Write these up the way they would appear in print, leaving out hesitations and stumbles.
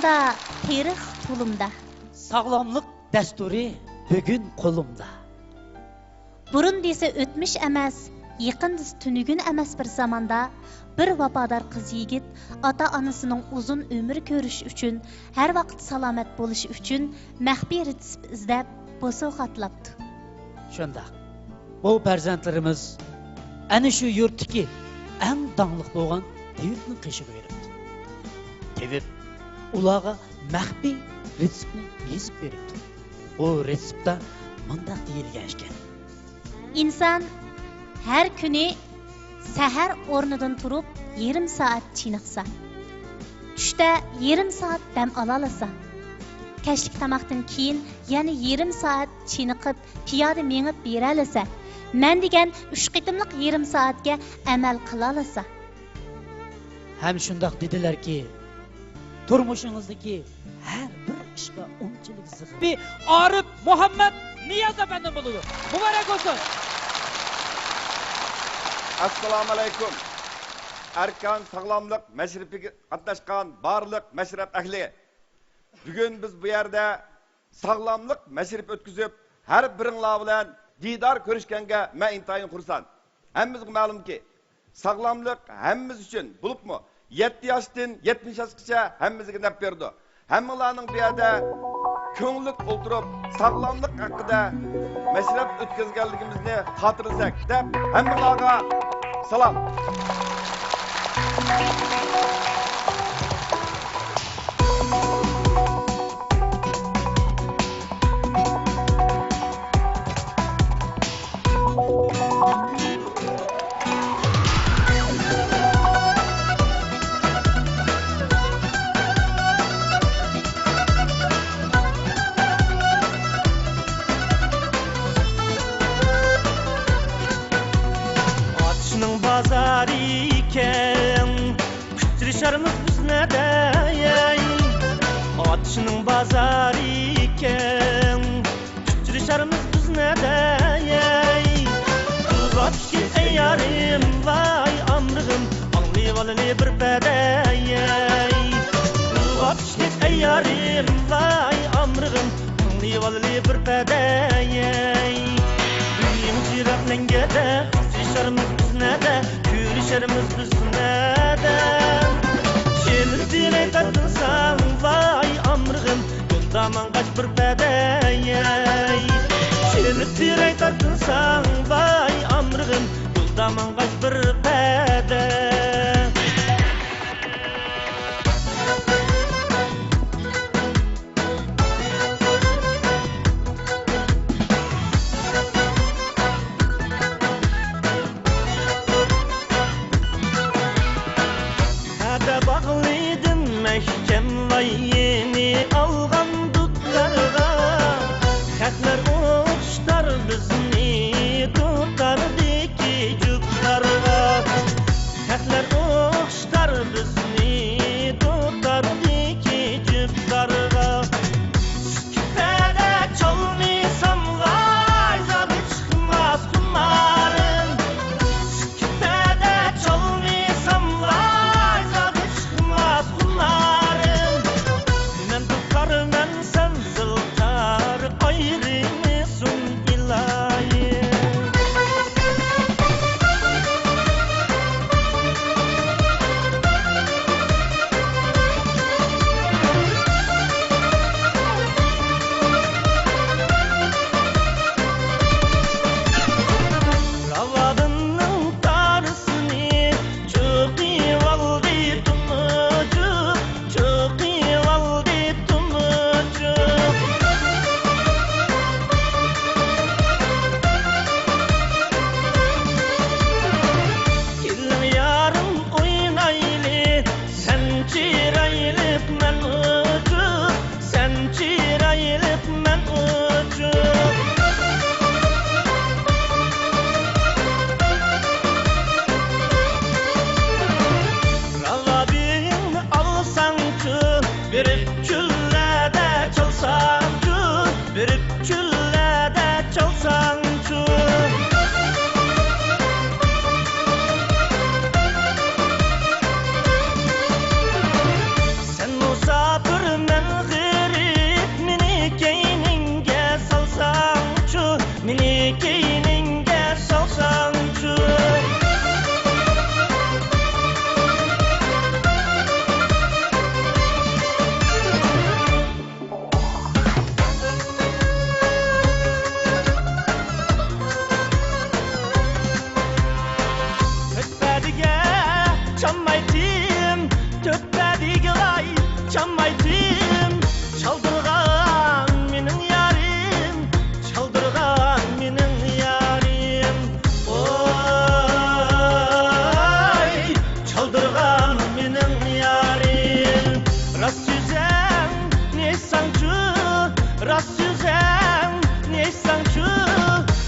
Unda tarix tulumda. Sağlamlık dasturi bugün kolumda. Burun dese o'tmish emas, yaqin desa tunugun emas bir zamanda bir vafodor qiz yigit ota-onasining uzun umr ko'rish uchun, har vaqt salomat bo'lish uchun maxfiy retsept izlab bosuv xatlabdi. Shundaq. Bu farzandlarimiz ana shu yurtdagi eng dangliq bo'lgan Tevibni qishiga beribdi. Tevib ularga maxfiy retseptni yezib beribdi. Bu retseptda mundaq deyilgan ekan. İnsan her kuni sahar o'rnidan turib yarım saat chiniqsa, tushda yarım saat dam ololasa, kashlik tamoqdan keyin yana yarım saat chiniqib piyoda mengib beralasa, men degan 3 qitimliq yarım saatga amal qilolasa. Hem shundaq dedilarki, turmushingizdagi har bir ishga unchalik sig'ib. Bir Arif Muhammad Niyaz efendim buludu. Mübarek olsun. Assalamu alaikum. Erkan sağlamlık meşrefiga qatnaşqan barliq meşref ahli. Bugün biz bu yerde sağlamlık meşref ötküzüp her biringlar bilan didar ko'rishganga men intayin xursand. Hammamizga ma'lumki, sağlamlık hammamiz uchun bo'libmi 7 yoshdan 70 yoshgacha hammamizga naf berdi. Hammalarning bu yerda ko'nglik o'ltirib sağlamlık haqida meşref o'tkazganligimizni xotirlasak deb hammalarga salom. Kütürüşerimiz biz ne deyey Atışının bazarı iken Kütürüşerimiz biz ne deyey Uzat ki ey yarim vay amrığım Anlayıvalı bir bedeyey Uzat ki ey yarim vay amrığım Anlayıvalı bir bedeyey Büyüğümüz yüreklen gede Kütürüşerimiz biz ne de Kütürüşerimiz biz ne de Dile tatılsan vay amrığım Yoldaman kaç bir bedeyey Şirinlik dile tatılsan vay amrığım Yoldaman kaç bir bedey Hadi bağlıydım mehkem vay yeni algan dutlarga Xatlar uçtar bizni tutardı ki cuklarga Xatlar uçtar bizni tutardı ki cuklarga Küpede çalmıysam vay zadı çıkmaz kumarın Küpede çalmıysam vay zadı çıkmaz kumarın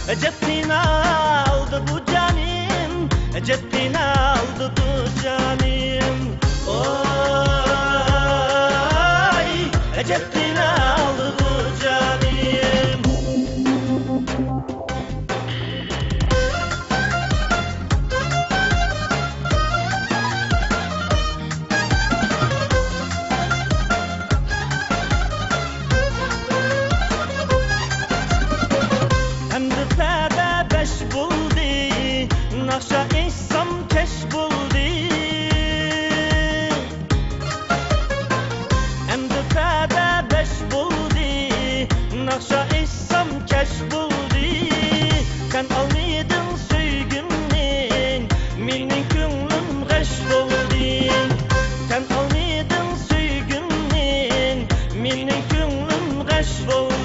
Cepine aldı bu canım, cepine aldı bu canım. Oy, cepine aldı bu canım. Nakşa İslam keş buldu. Endüfede beş buldu. Nakşa İslam keş buldu. Sen almaydın söygümün, menin könlüm geç oldu. Sen almaydın söygümün, menin könlüm geç oldu.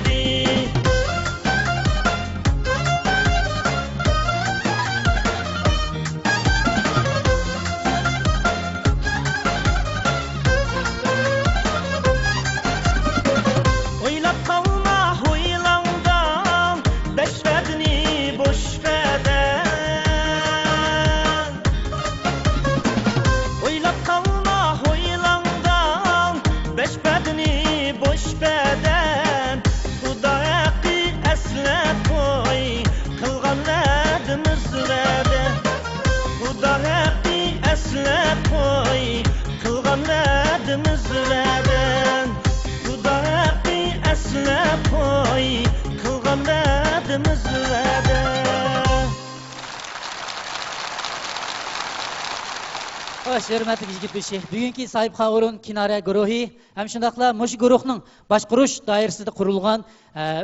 Xo'sh, hurmatli yigit-beshi, bugungi Sohibxon o'rin kinora guruhi ham shundaqla mush guruhning boshqarish doirasida qurilgan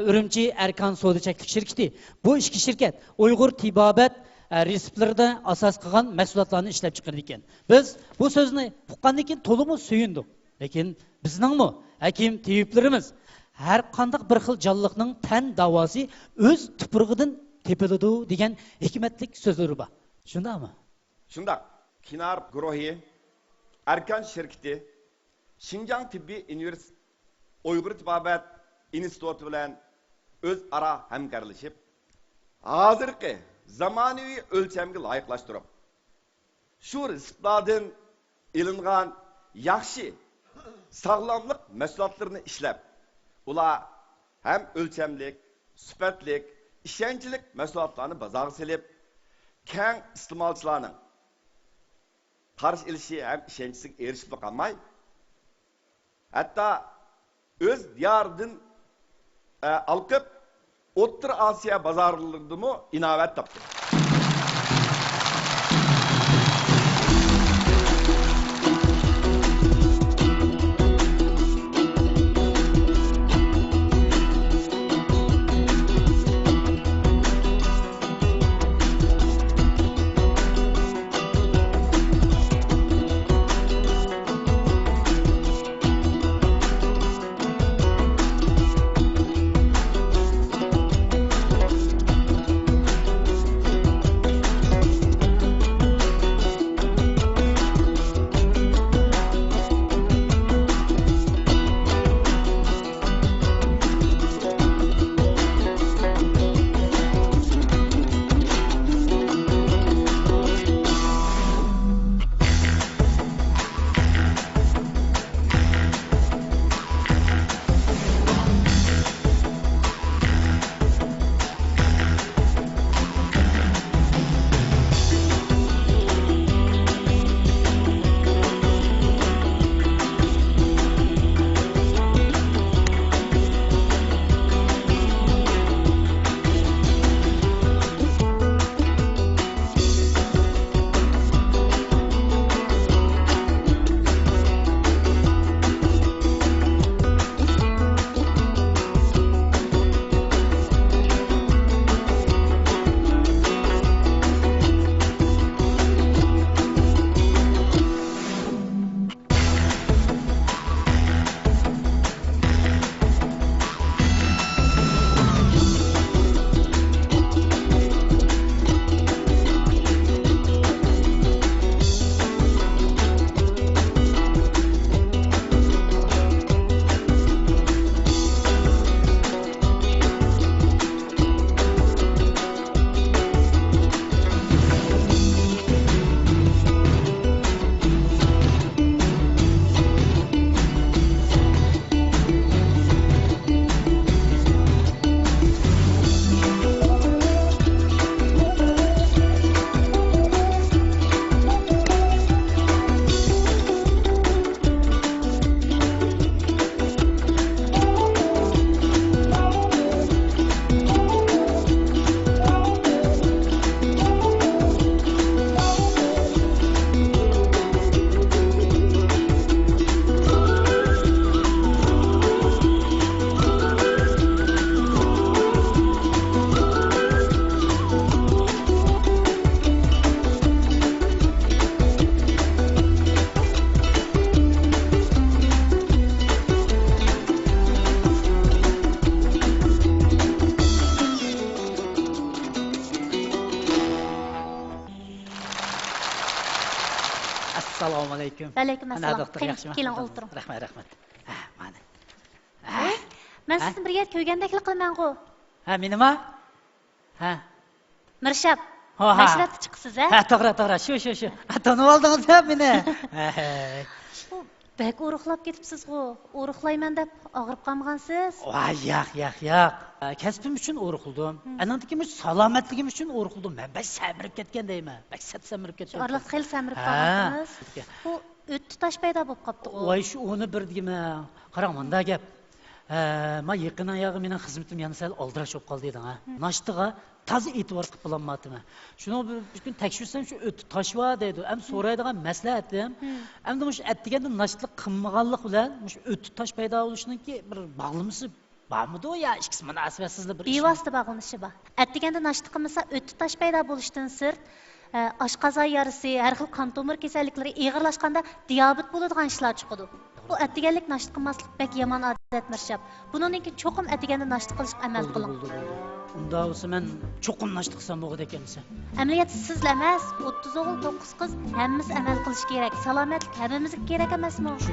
Urumchi Arkan savdo-cheklik shirkati. Bu ishki shirkat Uyg'ur tibobat retseptlarida asos qilgan mahsulotlarni ishlab chiqardi ekan. Biz bu so'zni uqqandan keyin to'liq suyundik. Lekin bizningmi hakim tibiblarimiz har qanday bir xil jonliqning tan davosi o'z tuprog'idan tepiladi degan hikmatlik so'zlari bor. Shundaqmi? Shundaq. Kinar guruhi, Erkan şirketi, Şinjan Tibbi Üniversitesi, Uygur Tibabat İnstitutu bilen özara hemkarlaşıp, hazırki zamanıvi ölçemge layıklaştırıp, şu reseptlardan ilingan yaxşı, sağlamlık mesulatlarını işlep, ula hem ölçemlik, süpetlik, işençilik mesulatlarını bazarga silip, keng istimalçılarının qarshi ilishi ham ishonchsiz erishib qolmay, hatto o'z diyoridan olqib O'rta Osiyo bozorlarida inovat topdi. Assalomu alaykum. Alaykum assalom. Doktor, yaxshimi? Keling, o'tiring. Rahmat. Ha, mana. Men sizni bir yer ko'rgandeklik qilaman-ku. Ha, menimi? Ha. Mirshab. Ha. Mashratda chiqsiz, a? Ha, to'g'ri. Shu. Tanib oldingiz-a meni? Bek uruqlab ketibsiz-ku. Uruqlayman deb og'rib qolmagansiz? Voy, yo'q. Kasbim uchun uruqildim. Anandikimiz salomatligim uchun uruqildim. Men bak samirib ketgan deyman. Bak samirib ketgan. Orliq xil samirib qolgansiz. Bu o'tni tosh paydo bo'lib qopti-ku. Voy, shu uni bir deyman. Qarang, menda gap. Men yaqin oyog'i mening xizmatim yana sal oldirash bo'lib qoldi deding, ha. Nashtiga toza e'tibor qilib qo'llanmadim. Shuni bir kun tekshirsam shu o'tni toshva deydi. Ham so'raydigan maslahatim. Hamda mush atdiganda nashtlik qilmaganlik bilan mush o'tni tosh paydo bo'lishiniki bir bog'limisi bormidi ya ikkisi munosabatsizlik bir ish. Bevosita bog'lanishi bor. Atdiganda nashtlik qilmasa o'tni tosh paydo bo'lishidan sirt oshqozon yarisi, har xil qon tomir kasalliklari og'irlashganda diabet bo'ladigan ishlar chiqadi. Bu atdiganlik nashtlik qilmaslik bek yomon odat Mirshab. Buningdan keyin cho'qim atdiganda nashtlik qilishga amal qiling. Unda bo'lsa men cho'qim nashtlik qilsam bo'ladi ekansan. Amaliyot sizlar emas, 30 o'g'il 9 qiz hammamiz amal qilish kerak. Salomatlik hammamizga kerak emasmi? Shu.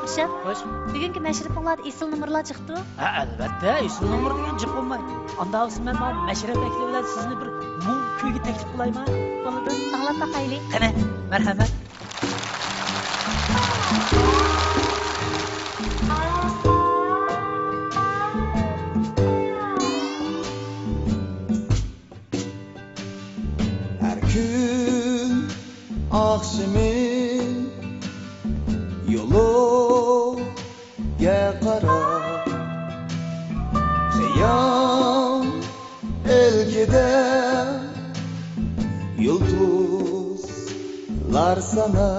Mirshab, Xo'sh. bugungi mashrabinglarda esil nomerlar chiqdi. Ha, albatta, esil nomer degan jiq bo'lmay. Unda bo'lsa men mashrab akli bilan sizni bir mum kuyga taklif qilayman. Bo'ladi. Anglab baqaylik. Qani, marhamat. Her gün akşamın yolu qara Xeyal elgide yıldızlar sana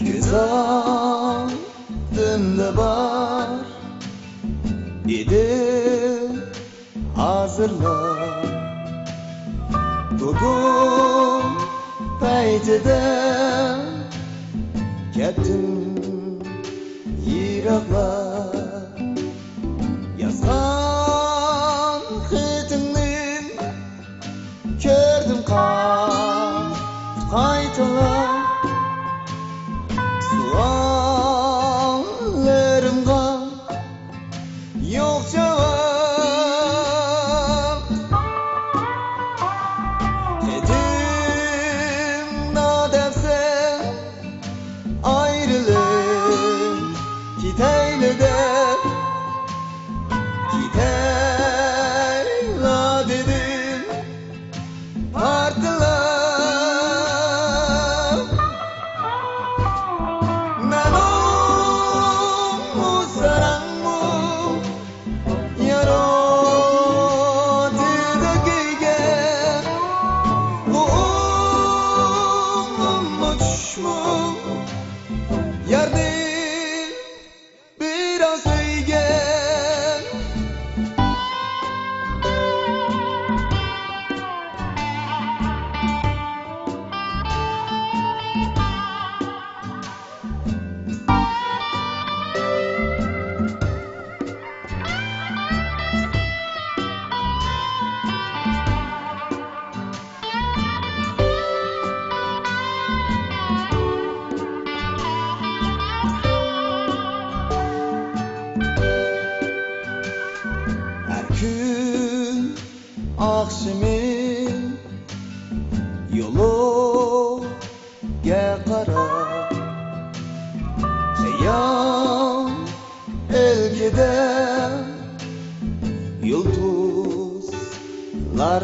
Göz altında var idi hazırlar Bugün paytida ketdim yiroqlar Yazgan xetimni ko'rdim qaytalar Suallarimga yo'q javob Edim nademsen ayrılık Giteyli de Giteyla dedim Partılar Ben o saranmu Yaratıda giygen Uçmum Yardım biraz öйgen Her gün akşamın yolu qara Xeyal elgide yıldızlar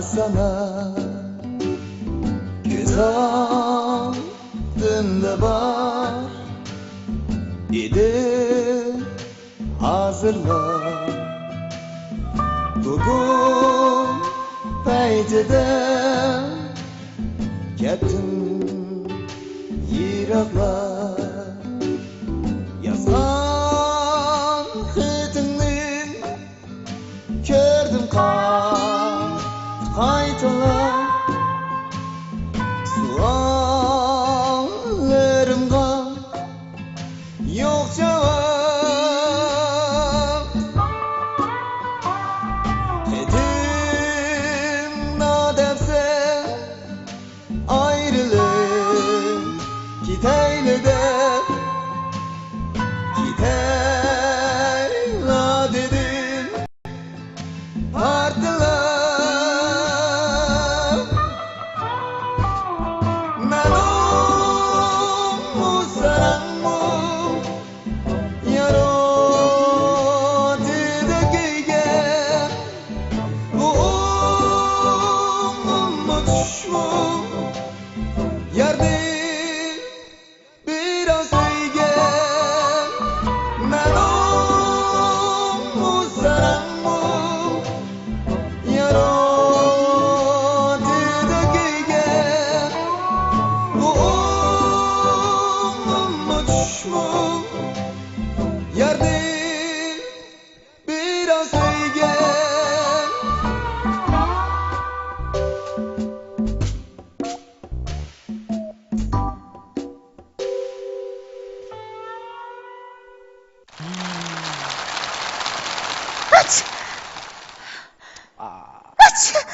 sana Göz altında var idi hazırlar Bugün paytida ketdim yiroqlar Yazgan xetimni ko'rdim qaytalar Suallarimga yo'q javob Edim nademsen ayrılık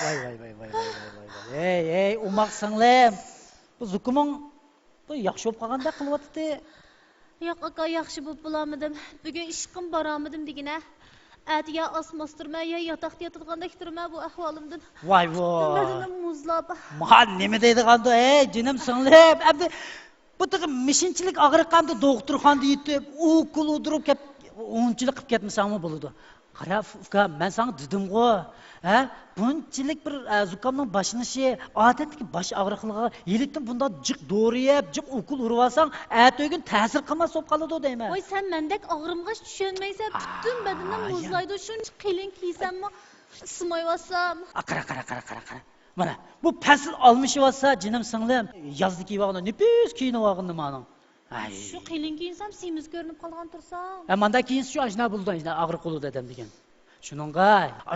Vay. Ey, umaq singlim. Bu zukuming bu yaxshi bo'lib qolganda qilyapti. Yo'q aka, yaxshi bo'lib bo'lamadim. Bugun ishqim boramadim degina. Atiga osmostirma ya yotoqda yotadigandak turma bu ahvolimdan. Voy. Badanim muzlab. Man nima deydiganda, ey jinim singlim. Endi bu tiqi mishinchilik og'riqqanda doktorxonada yetib, ukol o'dirib kep o'nchilik qilib ketmasangmi bo'ladi. Qara uka, men sana dedim-ku. Ha? Bunchilik bir zukamning boshlanishi, odatdagi bosh og'riqligiga yelitdan bunda jiq do'riyib, jiq ukol urib olsang, ertaga ta'sir qilmas bo'lib qoladi deyman. Voy sen mendek og'rimg'ash tushunmaysan, butun badanim muzlaydi. Shuncha qilin kiysammi, ismayvasam. Qara. Mana bu fasl olmishyapsa, jinim singlim, yozda kiyvog'ini nefis kiyinib maning. Shu qilin kiyinsam semiz ko'rinib qolgan tursam. Manda keyin shu ajna bo'ldi, og'riq bo'ldi adam degan. Shuningga,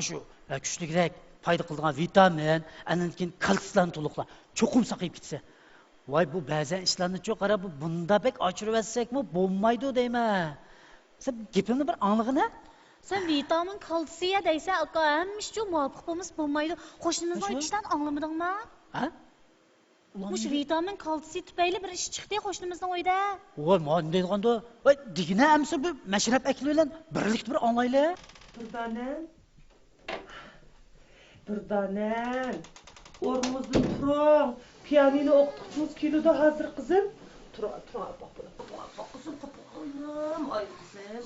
shu kuchliroq foyda qiladigan vitamin, andan keyin kalsiydan to'liqlar cho'qim saqayib ketsa. Voy bu ba'zan ishlarni cho'qara bu bunda bek ochirib olsakmi bo'lmaydi deyman. Sen gapimni bir anlig'ini? Sen vitamin, kalsiya deysa, aka, hamma muvofiq bo'lmaydi. Qo'shnimizning aytishidan anglamadingmi? Ha? Mush vitamin, kalsiy tufayli bir ish chiqdi qo'shnimizning uyda. Voy, men deydiganda, voy, digina amsa bu mashrab akli bilan birlikda bir anglayli. Birdanem. O'rnimizdan turing. Pianino o'qituvchimiz keldi hozir qizim. Tur, bak qizim, qo'yim. Ay qizim.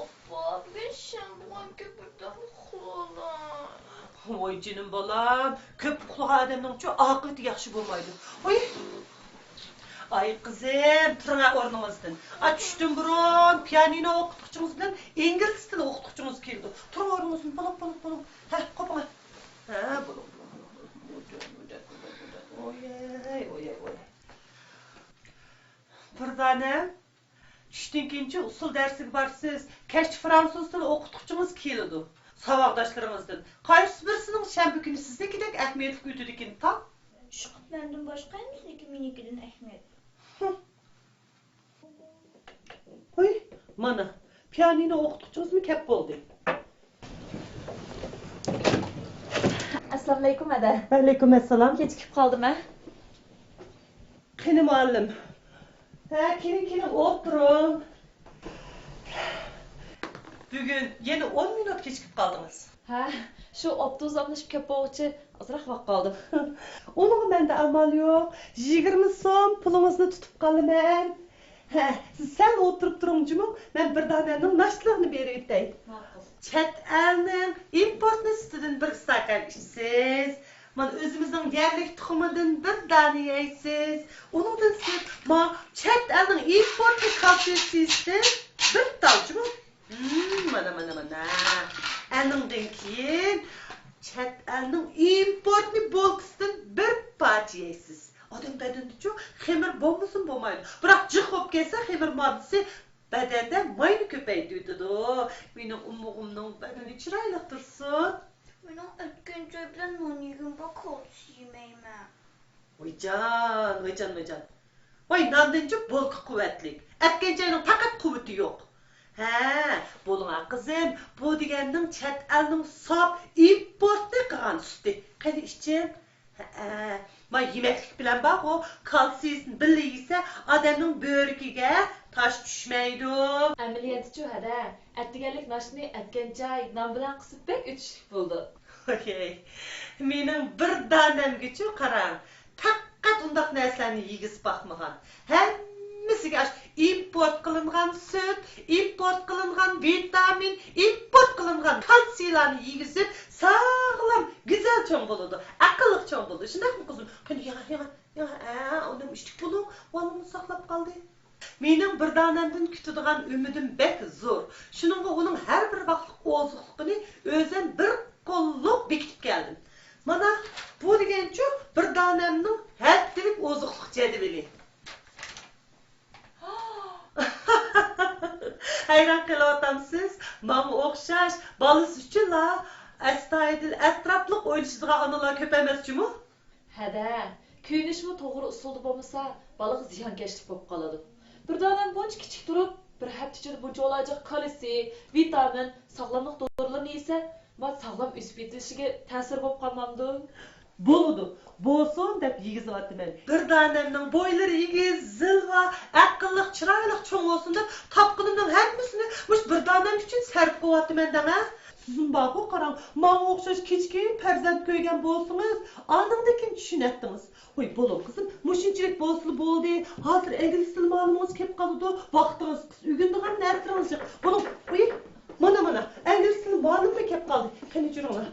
Oppa, bugun shanbon ko'pirdan uxlayman. Voy jinim bolam, ko'p uxlagan odamning-chi oqibati yaxshi bo'lmaydi. Ay qizim, turing o'rningizdan. Tushdim burun, pianino o'qituvchimiz bilan ingliz tili o'qituvchimiz keldi. Turing o'rningizdan, bolam. Ha, qo'ping. Ha, bolam. Oy. Birdanem, tushdan keyinchi usul darsiga borsiz. Kech fransuz tili o'qituvchimiz keldi. Savoqdoshlarimizdan. Qaysi birisining shanba kuni siznikidek ahamiyatli o'tadi ekan, ta? Shu mendan boshqa emasniki menikidan ahamiyat. Oy, mana pianino o'qituvchimizmi kep bo'ldi. Assalomu alaykum ada. Alaykum assalom. Kechikib qoldim-a? Qani muallim. Ha, keling, o'tiring. Bugun yana 10 minut kechikib qoldingiz. Ha, shu avtobus alınışıp kelib bo'lg'uchi ozroq vaqt qoldim. Onun menda amal yo'q. 20 so'm pulingizni tutib qolaman. Ha, siz sen o'tirib turingchi-mu? Men bir donaning nashtligini berib o'tay. Ma'qul. Chet elning importni sutidan bir stakan ichsiz. Mana o'zimizning yerlik tuxumidan bir dona yeysiz. Uningdan siz chet elning importni kalsiysidan bir talchi-mu? Mana. Aningdan keyin chet elning importni bolkisidan bir parcha yeysiz. Odam badanida-chu xemir bo'lmasin bo'lmaydi. Biroq jiq bo'lib kelsa, xemir moddasi badanda mayni ko'paytiradi. Mening umug'imning badani chiroyli tursin. Mening o'tgan joy bilan non yegimga kalsiy yemayman. Voyjon. Voy, nondan-chi bolka quvvatli. O'tgan joyning faqat quvvati yo'q. Ha, bo'ling qizim, bu deganning chet elning sop importni qilgan suti. Qani iching. Ma yemeklik bilan bak o kalsiysin birli yese adamın böğrükiga taş düşmeydi. Ameliyatı-chu hada. Atdiganlik nashni atgan joy non bilan qisib bek o'tishlik bo'ldi. Okey. Mening bir danamga-chu qarang. Faqat undaq narsalarni yegizib baxmagan. Hammasiga import qilingan süt, import qilingan vitamin, import qilingan kalsiylarni yegizib sağlam, güzel çoğun buludu. Akıllık çoğun buludu. Şundaq mı kızım? Qani onun iştik bulun, valını saqlab qaldı. Mening bir danamdan kütüdigan ümidim bek zor. Şununla onun her bir vaqtlık ozuqluğunu özden bir qolluk bekitip geldim. Mana bu degençu bir danamning haddilik ozuqluq jadvali. Hayran qilyapsiz. Manga o'xshash bolas uchunla astoydil atrofliq o'ynashadigan onalar ko'p emas-chimi? Hada, kuyinishmi to'g'ri usulda bo'lmasa, baliq ziyonkashlik bo'lib qoladi. Bir donam buncha kichik turib, bir hafta ichida buncha olajaq kalsiy, vitamin, sog'lomlik dorilarini yesa, Ma sağlam üsüp yetilişige ta'sir bo'lib qolmamdi. Bo'ldi. Bo'lsin deb yegizyapman. Bir danemning bo'ylari egiz, zilva, aqlli, chiroyli cho'ng bo'lsin deb topqinimning hammasini mush bir danem uchun sarf qilyapman danga. Sizin baqo qarang, menga o'xshash kechki farzand ko'ygan bo'lsangiz, oldingidan tushunatdingiz. Voy bo'lib qizim, mushunchalik bo'lsa bo'ldi. Hozir ingliz tili ma'lumingiz kelib qoldi. Vaqtingiz ugundigan narsalarimiz yo'q. Bo'lib, voy, mana, ingliz tili ma'lumi kelib qoldi. Qani juringlar.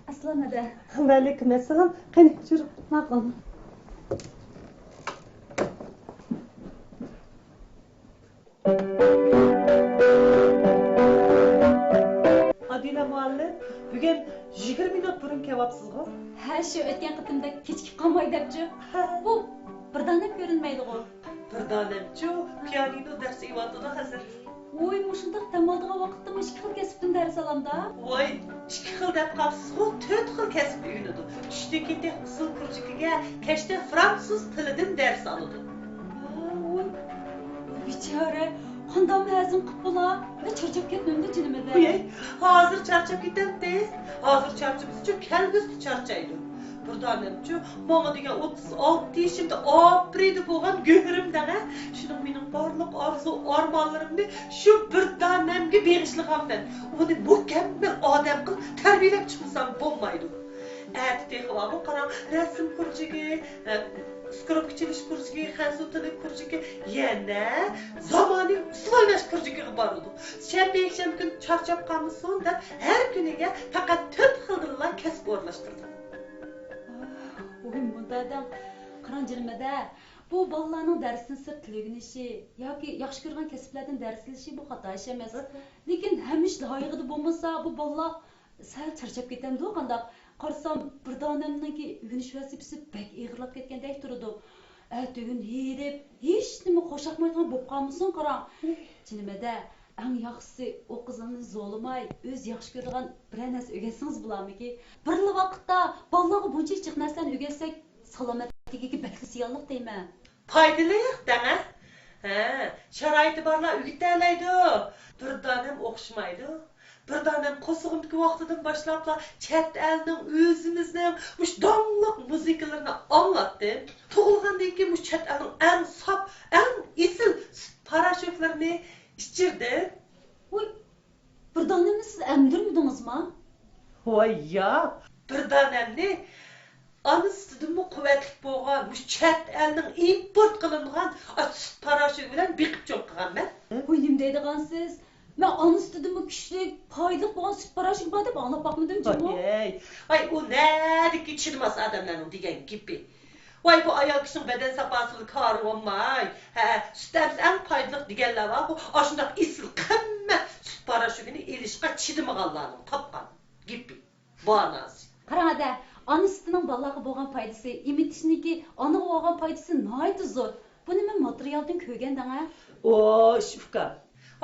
Aslan ada. Alaykum assalom. Qani jur. Ma'qul. Adila muallim, bugun 20 minut burun kelyapsizmi? Ha, shu o'tgan qitimda kechikib qolmay debchi. Bu birdanam ko'rinmaydi-ku. Birdanamchu pianino darsi ivatida hozir. Voy, mushundaq tamoldag'a vaqtda 2 xil kasbdan dars olamda. Voy, 2 xil deb qolsiz-ku, 4 xil kasb o'rganadi. Tushda ketib usul kursiga, kechda fransuz tilidan dars oladi. Voy, bichora, qanday hazin qilib bo'la? Va charchab ketmamda jilimida. Voy, hozir charchab ketamsiz. Hozir charchimiz uchun kelgusi charchaydi. Birdanamchu, menga degan 36 yoshimda apriyda bo'lgan go'rim dana, shuning mening barliq orzu armonlarimni shu birdanamga beg'ishlaganman. Uni mukammal odam qilib tarbiyalab chiqsam bo'lmaydi. Aqtiqomi qarang, rasm kursiga, skropka chilish kursiga, xansu tili kursiga, yana zamoniy usul kursiga bordim. Shanba kun charchab qolmasin deb har kuniga faqat 4 xildan kasb o'rnashtirdim. Voy, bundadan qarang jilimida. Bu bolalarning darsini sir o'rganishi yoki yaxshi ko'rgan kasblardan dars olishi bu xato ish emas. Lekin hamish loyiqida bo'lmasa, bu bolalar sal charchab ketamdi, qandaq. Qarsam birdanamniki o'rganish vazifasi bak ig'irlab ketgandek turadi. Tugun deb hech nima qo'shaqmaydigan bo'lib qolmasin, qarang. Jilimida eng yaxshisi o qizni zo'limay, o'z yaxshi ko'rgan bir narsa o'rgatsangiz bo'larmiki? Bir vaqtda bolalarga buncha chiq narsani o'rgatsak, salomatligiga bakli siyonliq deyman. Foydali dana. Sharoiti borlar o'rgatalaydi. Birdanam o'xshamaydi. Birdanam qo'sig'imki vaqtidan boshlabla chet elning o'zimizning mush donliq muzikalarni anglatdim. Tug'ilgandan keyin mush chet elning eng sop, eng esil parashyutlarni ichirdim. Voy, birdanamni siz emdirmidingizmi? Voy ya, birdanamni anısıdımı quvvatli bo'lgan mush chet elning import qilingan parashyut bilan biqib cho'qqigan men. Voy, nima deydigansiz? Men anısıdımı kuchli, foydali bo'lgan sut parashyut bor deb anglab boqmadim-chi. Ay, u nadiki chirmas odamlarning degan gapi. Voy, bu ayol kishining badan safosini kori olmay. Sutdan eng foydali deganlar bor. Bu shundoq esil qimmat sut parashyutini elishga chidamaganlarning topgan gapi. Bo'nasi. Qarang ada, ana sutining bolalarga bo'lgan foydasi, imitishniki onaga bo'lgan foydasi nihoyat zo'r. Buni men materialdan ko'rgandan-a. Shufka.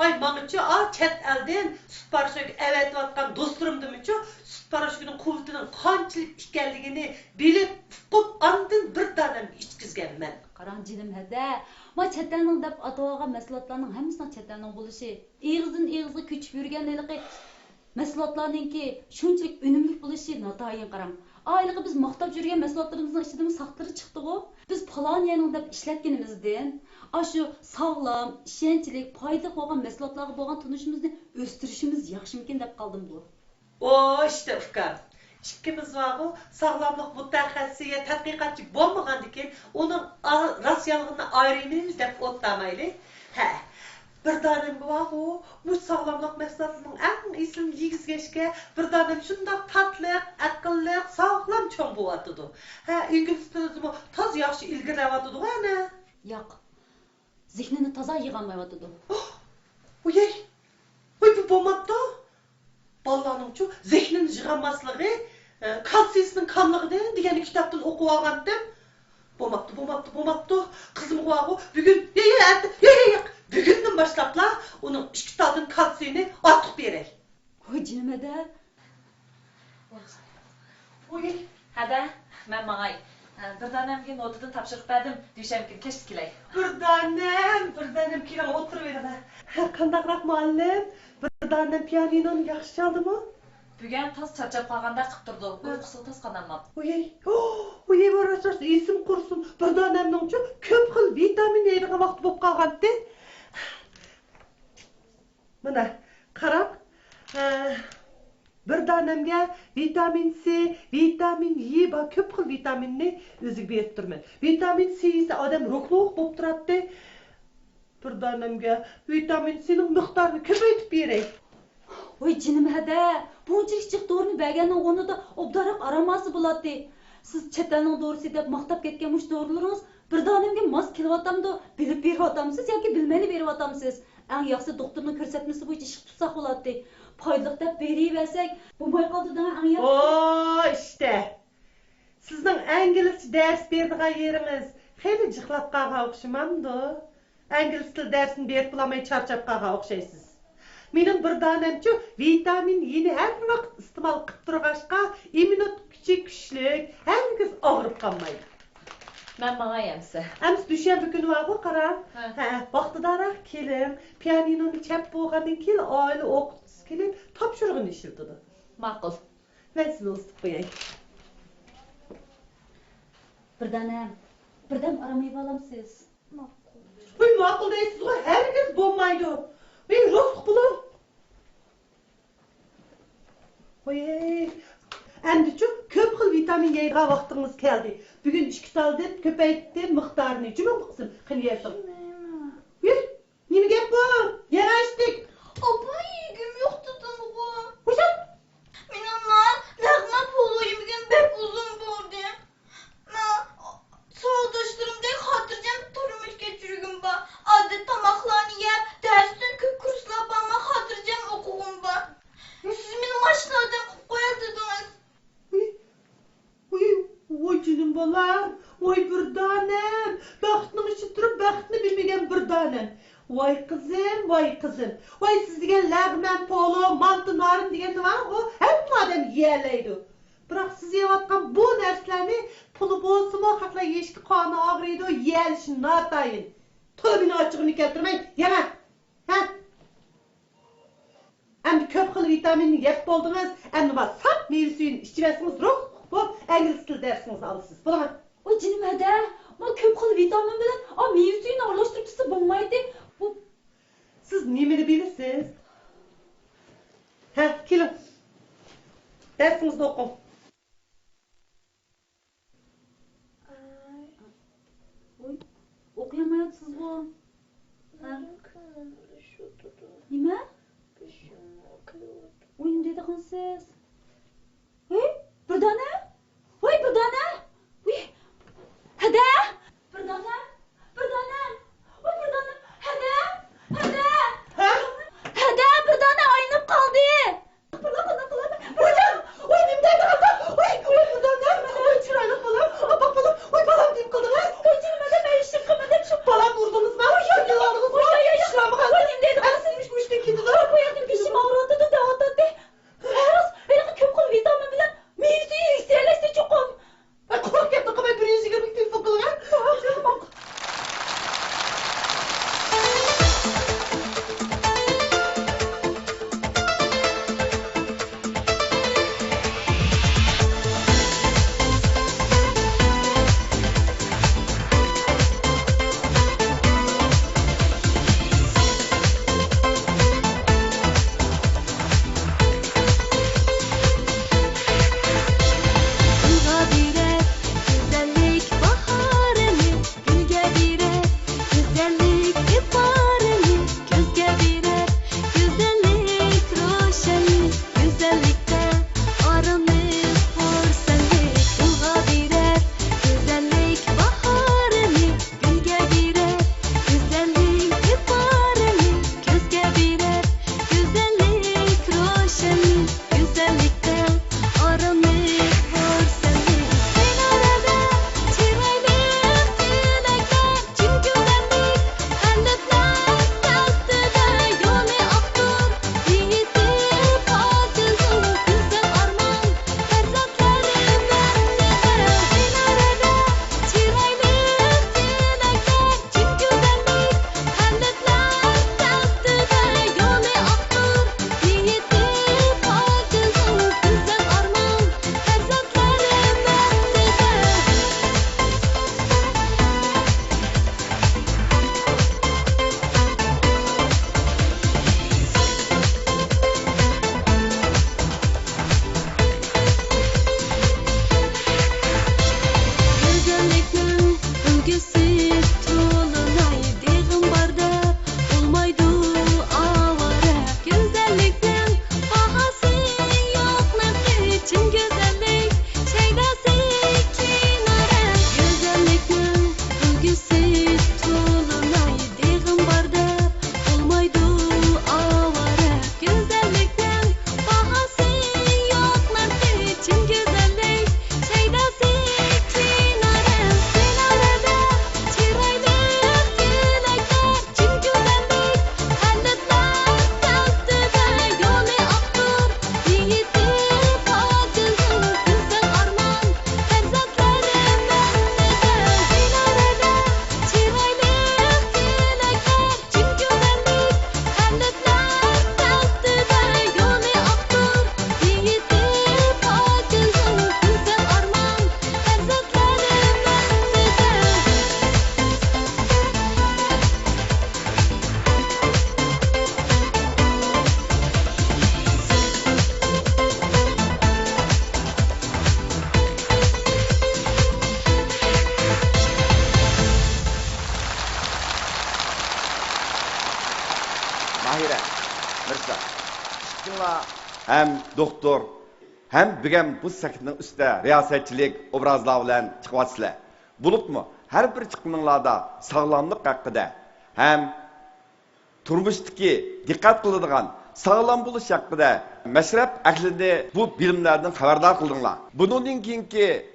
Ay, menimcha, chet eldan sut parashyut avatayotgan do'stlarimdimcha, sut parashyutining quvvatining qanchalik ekanligini bilib, qop andin bir danam ichkizganman. Qarang jinim hada, ma chet elning deb atalgan mahsulotlarning hammasining chet elning bo'lishi, eg'izdan eg'izga ko'chib yurganligi mahsulotlarningki shunchalik unumli bo'lishi notayin qarang. Ayliqi biz maqtab yurgan mahsulotlarimizning ichidan saqtiri chiqdi-ku. Biz paloniyaning deb ishlatganimizdan, shu sog'lom, ishonchlik, foydali bo'lgan mahsulotlarga bo'lgan tunishimizni o'stirishimiz yaxshimikin deb qoldim bu. İşte ufka. İkimiz var o sağlamlık mutaxassisi, tadqiqotchi bo'lmagandan keyin uning rasyonligini ayırmaymiz deb o'tlamaylik. Bir danem var o, bu sağlamlık mahsulotlarining eng esil yigizgashga bir danem shundoq tatliq, aqlli, sog'lom cho'ng bo'lyapti. İngliz tilini toz yaxshi ilgirlayapti ana. Yo'q. Zihnini toza yig'olmayapti. Voy, bu bo'lmabdi. Bolalarning-chu zehnini yig'olmasligi, kalsiysining kamligi degan kitobdan o'qib olgandim. Bo'lmabdi. Qizim var o, bugun bugundan boshlabla uning 2 todin kalsiyini ortiq beray. Voy, jinimada. Hada, men mangay Bir tanemga notadan topshiriq berdim. Dushanba kech kelay. Bir tanem keling o'tiraver. Qandaqroq muallim? Bir tanem pianinoni yaxshi chaldimi? Bugun toz charchab qolganda qilib turdi. Uyqusi toz qonolmadi. Oy, borasiz, esim qursin. Bir tanemning-chi ko'p xil vitamin yeydigan vaqt bo'lib qolgandi. Mana, qarab. Bir tanemga vitamin C, vitamin E va ko'p xil vitaminni o'ziga berib turman. Vitamin C esa odam ruhliq bo'lib turadi. Bir tanemga vitamin C'ning miqdorini ko'paytirib beray. Voy jinim hada, buncha kichik dorini berganning o'rnida obdaroq aramasi bo'ladi. Siz chet elning dorisi deb maqtab ketgan mush dorilaringiz bir tanemga mos kelyapti, bilib beryapsiz yoki bilmay beryapsiz. Eng yaxshi doktorning ko'rsatmasi bo'yicha ish tutsak bo'ladi. Foydaliq deb beraversak, bo'lmay qoldi-da eng yaxshi. İşte. Sizning inglizcha dars beradigan yeringiz xeyli jixlab qolgan o'xshamamdi. Ingliz til darsini berib bo'lmay charchab qolgan o'xshaysiz. Mening bir tanemchi vitamin E'ni har vaqt iste'mol qilib turg'ashqa, immunit kuchi kuchli, hangiz og'rib qolmaydi. Men mang'ayamsa. Ams dushanba kuni va qarang. Vaqtidaroq keling, pianinoni chap bo'lgandan keyin oila o'qituvchisi kelib, topshirig'ini ishlatdi. Ma'qul. Men sizni ustib qo'yay. Birdam aramay olamsiz. Voy, ma'qul deysiz, hargiz bo'lmaydi. Men ro'zq bular. Voy, endi-chi ko'p xil vitamin yeydigan vaqtingiz keldi. Bugun 2 tal deb ko'paytdim miqdorini. Juma qilsin, qilyapsiz. Yur, nima gap bu? Yarashdik. Opa, yegim yok tutungu. Qo'shib. Men ama lagma poloyum bugün bek uzun bo'ldi. Men sağdaşlarımdek hatırcam turmuş geçirgim ba. Adet tamaklarını yap, dersten köp kurslap ama hatırcam okugum ba. Siz benim başladım, koyadınız. Voy canım balam, voy bir tanem. Baxtning ichi turib, baxtni bilmagan bir tanem. Voy qizim. Voy siz degan lag'man, polo, manti, norin degan var, o hamma odam yeyolmaydi. Biroq siz yeyotgan bu narsalarni puli bo'lsa-mu, hatla yeyishga qoni og'riydi, yeyilishi notayin. To'bini ochig'ini keltirmang, yana. Ha? Endi ko'p xil vitaminni yeb bo'ldingiz, endi va sap meva suyini ichiversangiz ruh bu ingliz til darsingizni olasiz. Bo'ladimi? Voy jinim hada, men ko'p xil vitamin bilan meva suyini aralashtirib tursa bo'lmaydi. Bu siz nimani bilasiz? Ha, keling. Darsingizni o'qing. voy, o'qiyamayapsiz bu. Nima? O'yin deydigansiz. Bir dona? Voy, bir dona? Voy. Hada? Bir dona? Voy, bir dona. Hada? Ha? Hada, bir dona aynib qoldi. Voy, nima deydigansiz? Voy, bir dona. Voy, chiroyli bolam. Bak bolam, voy bolam deb qildingiz. Voy, jinimada men ish qilmadim. Shu Bolam urdingizmi? Voy, yo'qlig'ingiz bor. Ishlamag'an. Voy, nima deydigansiz? Mushtin ketdi. Bu yerdan pishim og'riyotdi, da'vatdi. Hammalaringlar hem doktor hem bugün bu sahnenin üstüne riyasetçilik obrazlar bilen çıkıvatsızlar. Bulup mu? Her bir çıkımlarda sağlamlık hakkında hem turmuştaki dikkat kılıngan sağlam buluş hakkında meşrep ahlini bu bilimlerden haberdar kıldınlar. Bunun keyinki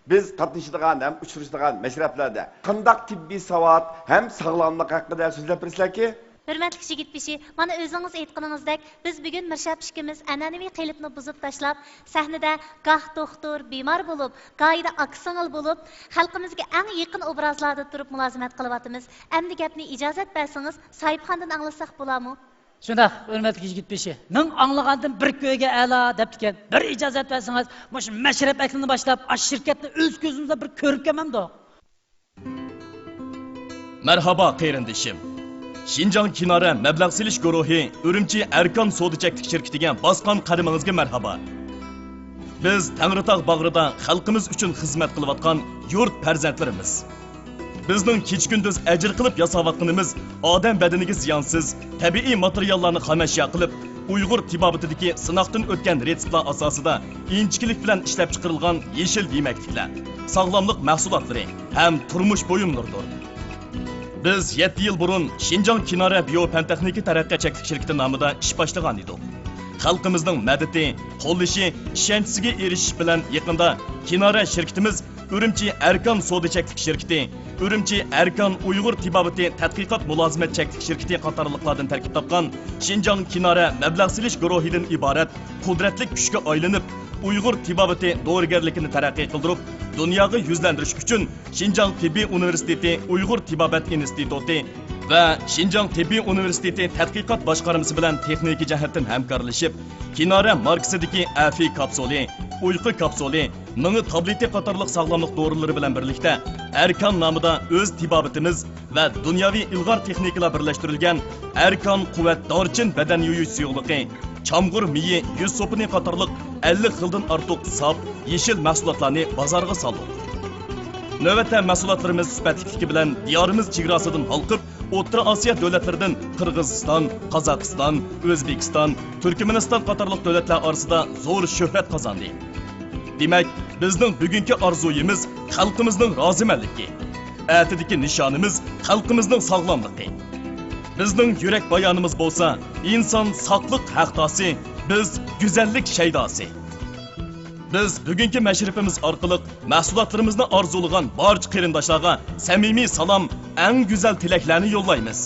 biz katlaşıdığan hem uçuruşdığan meşreplerde qandaq tibbi savat hem sağlamlık hakkında sözlep birsizler ki? Hürmetli yigit bişi, mana özünüz aytqanınızdek, biz bugün Mirshab ishkimiz an'anaviy qilibni buzib tashlab, sahnada gah doktor, bemor bo'lib, gohida aksingil bo'lib, xalqimizga eng yaqin obrazlarda turib mulozimat qilyapmiz. Endi gapni ijozat bersangiz, Soyibxondan anglasak bo'ladimi? Shundoq, hurmatli yigit beshi. Ning anglagandan bir ko'yga a'lo debdikan. Bir ijozat bersangiz, shu mashrab aklini boshlab, ash shirkatni o'z ko'zimizda bir ko'rib kelmamda. Merhaba qeyrindishim. Şinjan Kinara mablag' silish guruhi Urumchi Erkan Sodichaklik şirketiga bosgan qadamingizga marhaba. Biz Tangritog' bag'rida xalqimiz uchun xizmat qilayotgan yurt farzandlarimiz. Bizning kech-kunduz ajr qilib yasayotganimiz odam badaniga ziyonsiz, tabiiy materiallarni xomashyo qilib, Uyg'ur tibobatidagi sinoqdan o'tgan retseptlar asosida inchiklik bilan ishlab chiqarilgan yeshil yemakliklar, sog'lomlik mahsulotlari ham turmush buyumlaridir. Biz 7 yıl burun Şinjan Kinara Biopentexniki Taraqqiyot Cheklik şirketi nomida ish boshlagan edik. Xalqimizning madadi, qo'llashi, ishonchiga erishish bilan yaqinda Kinara shirkatimiz Urumchi Erkan Sodichaklik şirketi, Urumchi Erkan Uyg'ur tibobati tadqiqot mulozimat cheklik şirketi qatorliqlardan tarkib topgan Şinjan Kinara mablag' silish guruhidan iborat qudratli kuchga aylanib, Uyg'ur tibobati dorigarligini taraqqiy qildirib, dunyoga yuzlantirish uchun Şinjan Tibbiy Universiteti Uyg'ur tibobat instituti va Şinjan Tibbiy Universiteti tadqiqot boshqarmasi bilan texnik jihatdan hamkorlashib, Kinara markasidagi afi kapsuli, uyqu kapsuli, mini tableti qatorliq sog'lomlik dorilari bilan birlikda Erkan nomida o'z tibobatimiz va dunyoviy ilg'or texnikalar birlashtirilgan Erkan quvvat dorchin badan yuyish suyuqligi, Çamg'ur miyi, yuz sopini qatorliq 50 xildan ortiq sap, yeshil mahsulotlarni bozorga soldik. Navbatda mahsulotlarimiz sifatliligi bilan diyorimiz chegarasidan halqib, O'rta Osiyo davlatlaridan Qirg'iziston, Qozog'iston, O'zbekiston, Turkmaniston qatorliq davlatlar orasida zo'r shuhrat qozondi. Demak, bizning bugungi orzuyimiz xalqimizning rozimanligi. Atidagi nishonimiz xalqimizning sog'lomligi. Bizning yurak bayonimiz bo'lsa, inson saqliq haqdosi, biz go'zallik shaydosi. Biz bugungi mashrifimiz orqali mahsulotlarimizni orzulagan barcha qarindoshlarga samimiy salom, eng go'zal tilaklarni yo'llaymiz.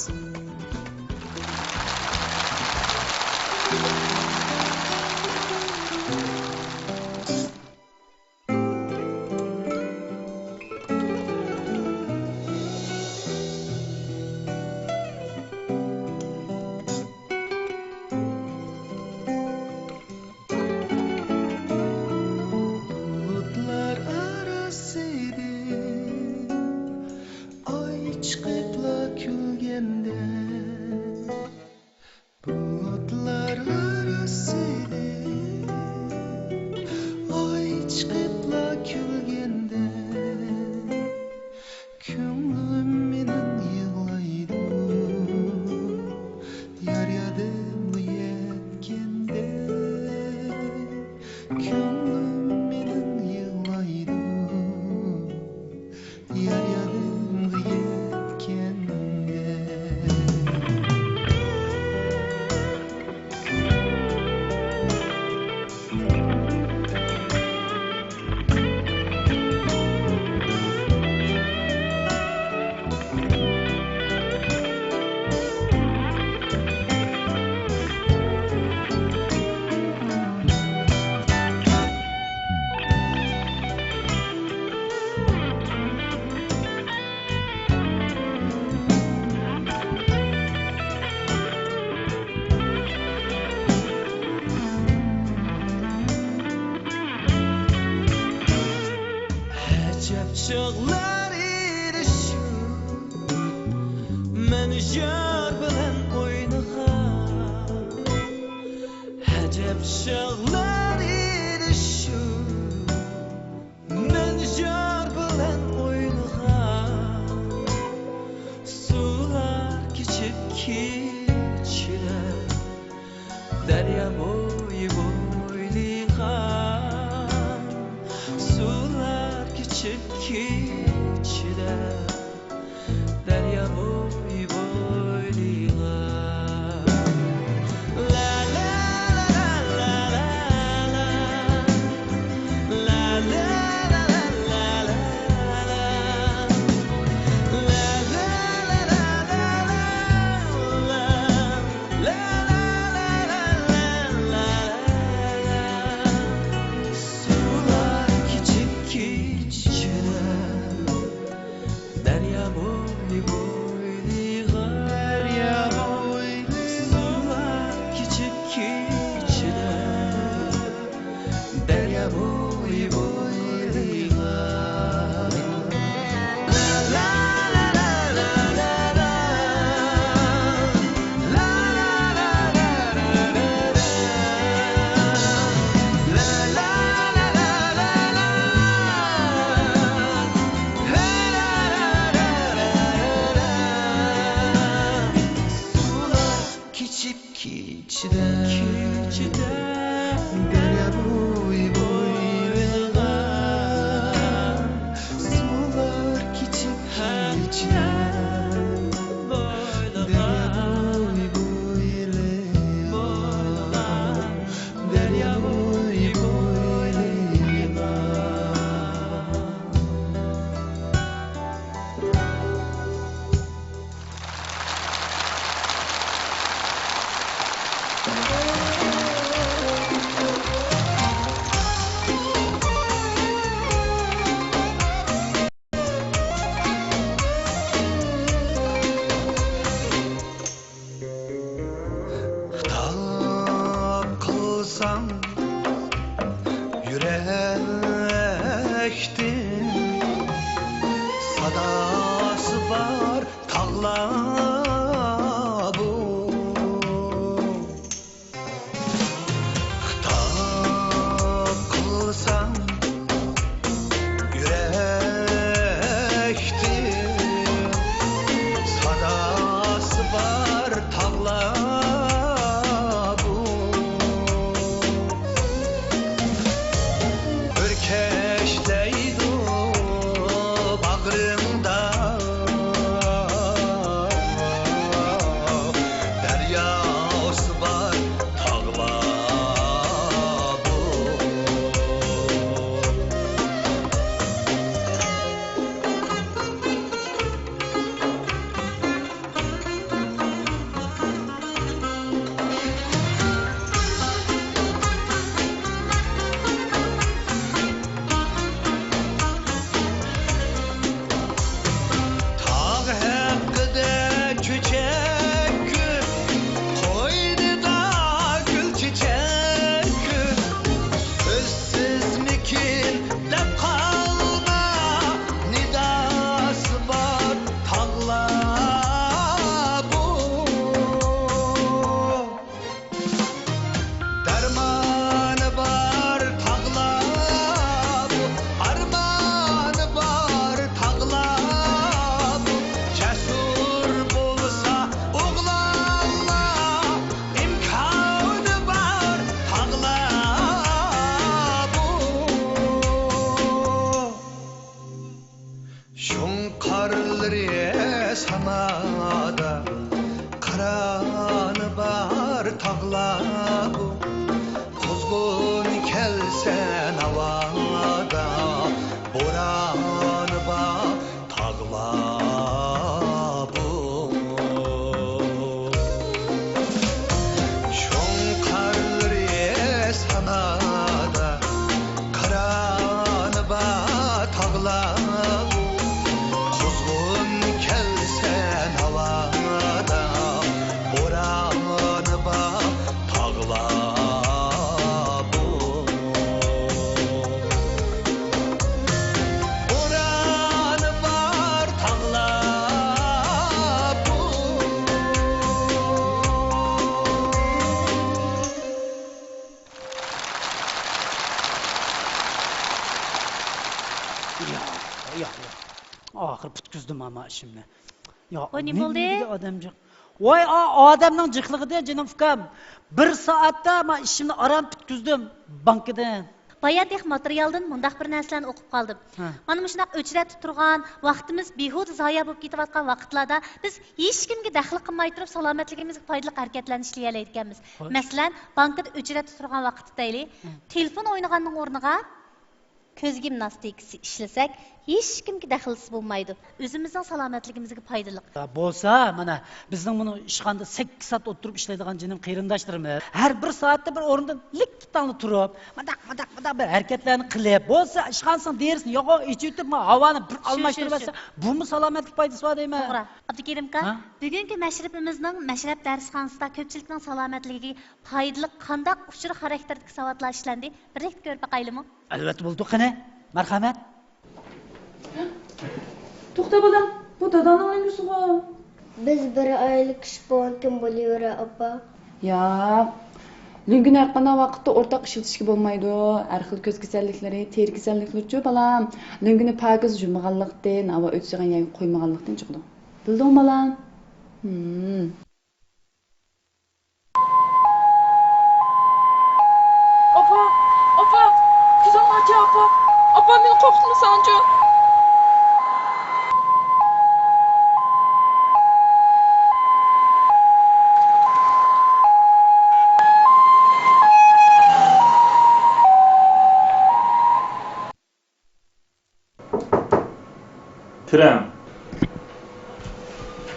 Çağlar erişim Men jar bilen oynagan Acep çağlar erişim Men jar bilen oynagan Sular geçip geçiler Derya boy boyliğan sular geçip geçide derya boy boyliğan la la la la la la la la yürektin sadası var tağla bu Xitap kılsam yürektin sadası var tağla Keşleydi bağrımda deryası var tağla bu Şunkarları samada karanı var tağla bu Kuzgun kelsen havada boranı var tağla bu Şunkarları samada karanı var tağla Ya. Ahır putkuzdim ama şimdi. Ya O ne men oldu? degan odamcık Voy, odamning jiqlig'idan jinim ukam. 1 soatda men ishimni aram bitkizdim bankadan. Bayatih materialdan mundaq bir narsalarni o'qib qoldim. Mana shunday o'chratib turgan, vaqtimiz behuda zoya bo'lib ketayotgan vaqtlarda biz hech kimga daxl qilmay turib salomatligimizga foydali harakatlarni ishlayala ekanmiz. Masalan, bankada o'chratib turgan vaqtda telefon o'ynaganning o'rniga ko'z gimnastikasi ishlasak, hech kimga daxlsiz bo'lmaydi. O'zimizning salomatligimizga foydali. Bo'lsa, mana bizning buni ishxonada 8 soat o'tirib ishlaydigan jinim qarindoshlarimiz har 1 soatda bir o'rindan likkitanli turib, madaq bir harakatlarni qilib, bo'lsa ishxonasini derisini yo'q ichib havoni bir almashtirib olsa, bumi salomatlik foydasi bor deyman. To'g'ri. Abdukerimka, bugungi mashrabimizning mashrab darsxonasida ko'pchilikning salomatligiga foydali qanday uchur xarakterdagi savodlar ishlandi? Birlik ko'rib boqaylimi? Albatta bo'ldi, qani. Marhamat. To'xta bolam, bu dadanın o'yingusiga. Biz bir oylik ish kim bo'layver, opa. Ya, Lüngün haqqında vaqtda o'rtaq ishlatishga bo'lmaydi. Har xil ko'z kasalliklari, teri kasalliklari-chi balam. Lüngünü pakiz jumg'anlikdan, havo o'tishgan yoki qo'ymaganlikdan chiqdi. Bildingmi balam? Opa, kızım acı opa. Opa beni korkutmasanca. Kiram.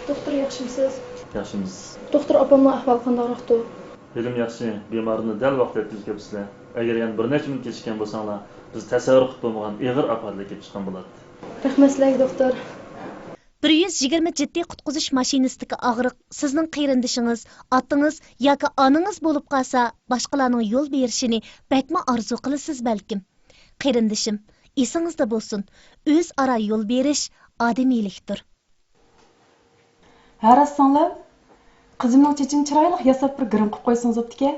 Doktor yaxshimisiz? Yaxshimiz. Doktor opamning ahvoli qandayroqdi? Bilim yaxshi, bemorni dal vaqtda yetkazibsizlar. Agar yana bir necha minut kechikkan bo'lsanglar, biz tasavvur qilib bo'lmagan og'ir ahvolga kelib chiqqan bo'ladi. Rahmat sizlarga doktor. 120 jiddiy qutqizish mashinasidagi og'riq sizning qarindishingiz, otingiz yoki onangiz bo'lib qolsa, boshqalarning yo'l berishini bakma orzu qilasiz balkim. Qarindishim, esingizda bo'lsin, o'zaro yo'l berish odamiylikdir. Harassanlar, qizimning chechini chiroyli yasab bir girim qilib qo'ysangiz bo'pti-ku.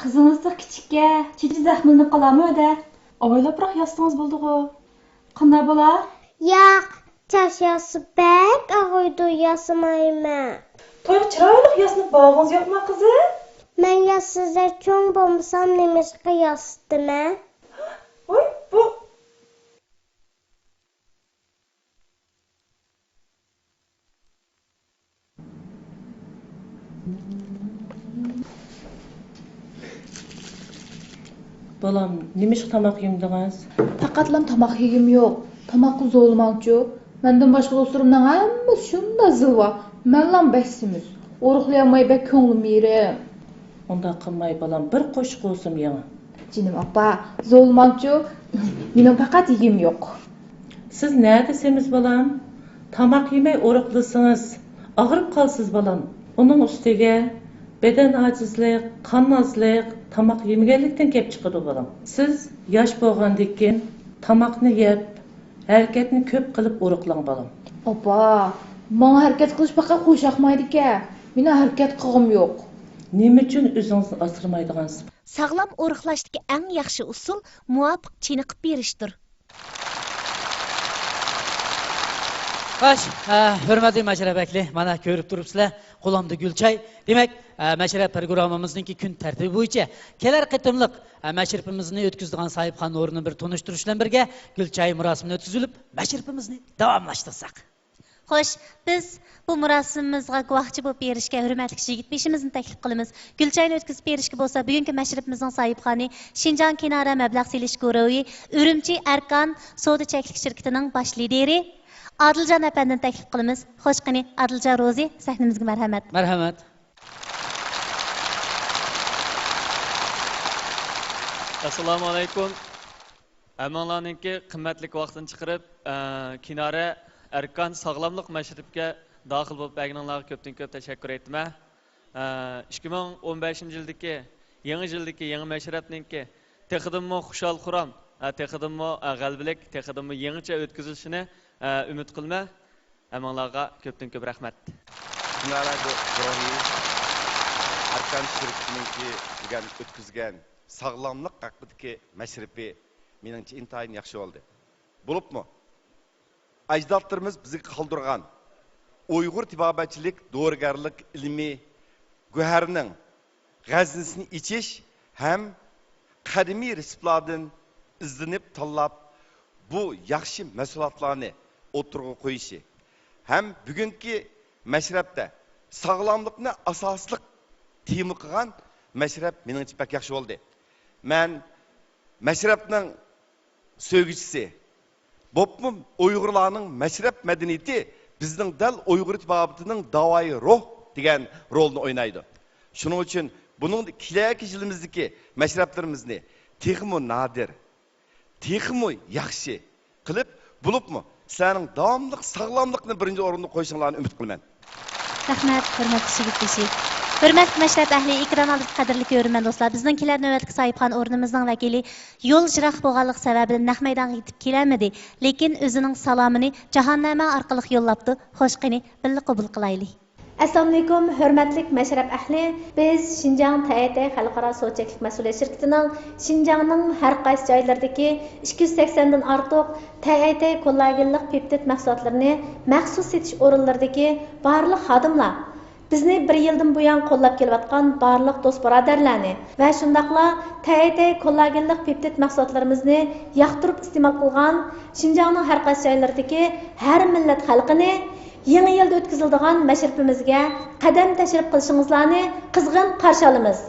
Qizingizni kichikka, chechi zaxmlanib qolarmi-da? Oylabroq yozsangiz bo'ldi-ku. Qanday bo'lar? Yo'q, chashasi bak og'uydi yasamayman. To'y chiroyli yasinib bog'ingiz yo'qmi qizi? Men yassizlar cho'ng bo'lmasam nimasiga yasdima? Voy, bu Balam, nima ish tamoq yemdingiz? Faqatlam tamoq yegim yo'q. Tamoqni zo'lmoqchi. Mendan boshqa do'stlarimning hammasi shunda zilva. Menlam besimiz. O'ruqlayolmay bek ko'nglim yerim. Unda qilmay balam, bir qo'shiq olsam yana. Jinim opa, zo'lmoqchi. Mening faqat yegim yo'q. Siz nima desemiz balam? Tamoq yemay o'ruqlasangiz, og'rib qolsiz balam. Uning ustiga beden acizlik, qon ozlik, tamoq yemaganlikdan kelib chiqadi balam. Siz yosh bo'lgandan keyin tamoqni yeb, harakatni ko'p qilib o'ruqlang balam. Opa, menga harakat qilish faqat qo'shaqmaydi-ku. Meni harakat qilg'im yo'q. Nima uchun o'zingizni asramaydigansiz? Sog'lom o'riqlashdagi eng yaxshi usul muvofiq chiniqib berishdir. Xo'sh, hurmatli mashrabakli, mana ko'rib turibsizlar, qo'limda gulchay. Demak, mashrab programmamizning kun tartibi bo'yicha kelar qitimliq mashrabimizni o'tkazadigan sahibxon o'rnini bir tonishtirish bilan birga gulchay marosimini o'tkazilib, mashrabimizni davomlashtirsak. Xo'sh, biz bu marosimimizga guvohchi bo'lib berishga hurmatli yigit beshimizni taklif qilamiz. Gulchayni o'tkazib berishga bo'lsa, bugungi mashrabimizning sahibxoni Shinjon Kinora mablag' selish guruhi Urumchi Arkan savdo cheklik shirkatining bosh lideri Adiljon apandini taklif qilamiz. Xo'sh qani, Adiljon Rozi, sahnamizga marhamat. Marhamat. Assalomu alaykum. Hammalarninki qimmatli vaqtini chiqarib, Kinora Arkan sog'lomlik mashrabga daxil bo'lib berganinglarga ko'p tashakkur aytaman. 2015-yildagi yangi mashrabninki texidimmo xushal xuram, texidimmo g'albilik, texidimmo yangicha o'tkazilishini umid qilma. Hammalarga ko'p rahmat. Kinora guruhi Arkan shirkatininki degan o'tkazgan sog'lomlik haqidagi mashrabi meningcha intayin yaxshi bo'ldi. Bo'libmi? Ajdodlarimiz bizga qoldirgan Uyghur tibabatçilik, doğrugarlık ilmi güherinin g'aznisini içiş hem qadimiy resiplardan izlenip tanlab bu yaxshi mahsulotlarni o'tirg'a qo'yishi hem bugungi mashrabda sog'lomlikni asosliq tema qilgan mashrab meningcha pek yaxshi bo'ldi. Men mashrabning söygüchisi bo'pmi Uyg'urlarning mashrab madaniyati bizning dal Uyg'ur tibbiyotinin davoi ruh degan rolni o'ynaydi. Shuning uchun buning kelajak yilimizdagi mashrablarimizni texmo nadir, texmo yaxshi qilib bo'libmi sizlarning davomli sog'lomlikni birinchi o'ringa qo'yishinglarni umid qilaman. Rahmat, hurmatli shigirtdoshlar. Hürmetli məşrəb əhli, ekran alıb qadirli görünmən dostlar. Bizninkiler növbətki sahibxan ornumuzdan vəkili yol jıraq boğanlıq səbəbindən naq meydanğa yetib keləmədi. Lekin özünün salamını Cahannama arqalıq yollabdı. Xoşqini billi qabul qılaylı. Assalamu alaykum, hörmətli məşrəb əhli. Biz Şinjan TET Xalqara Sosiallik Məsuliyyət şirkətinin Şinjanның hər qaysı joylardakı 280-dən artıq TET kollagenlik peptid məhsulotlarini məxsus setiş orunlarındakı barlıq xadimlar bizni bir yildan buyon qo'llab kelayotgan barliq do'st birodarlarni va shundaqla TET kollagenlik peptid mahsulotlarimizni yoqtirib iste'mol qilgan Şinjanning har qaysi joylaridagi har millat xalqini yangi yilda o'tkaziladigan mashrabimizga qadam tashrif qilishingizlarni qizg'in qarshi olamiz.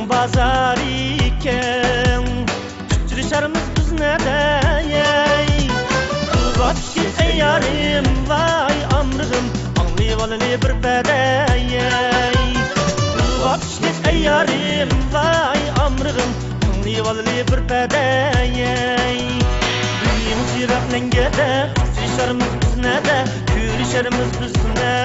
Bazar iken, küçülüşerimiz biz ne deyey? Vapşit ey yarim vay amrığım Anlayıvalılı bir bedeyey Vapşit ey yarim vay amrığım Anlayıvalılı bir bedeyey Büyüğümüz yirak nengede Sıçarımız biz nede Külüşerimiz biz ne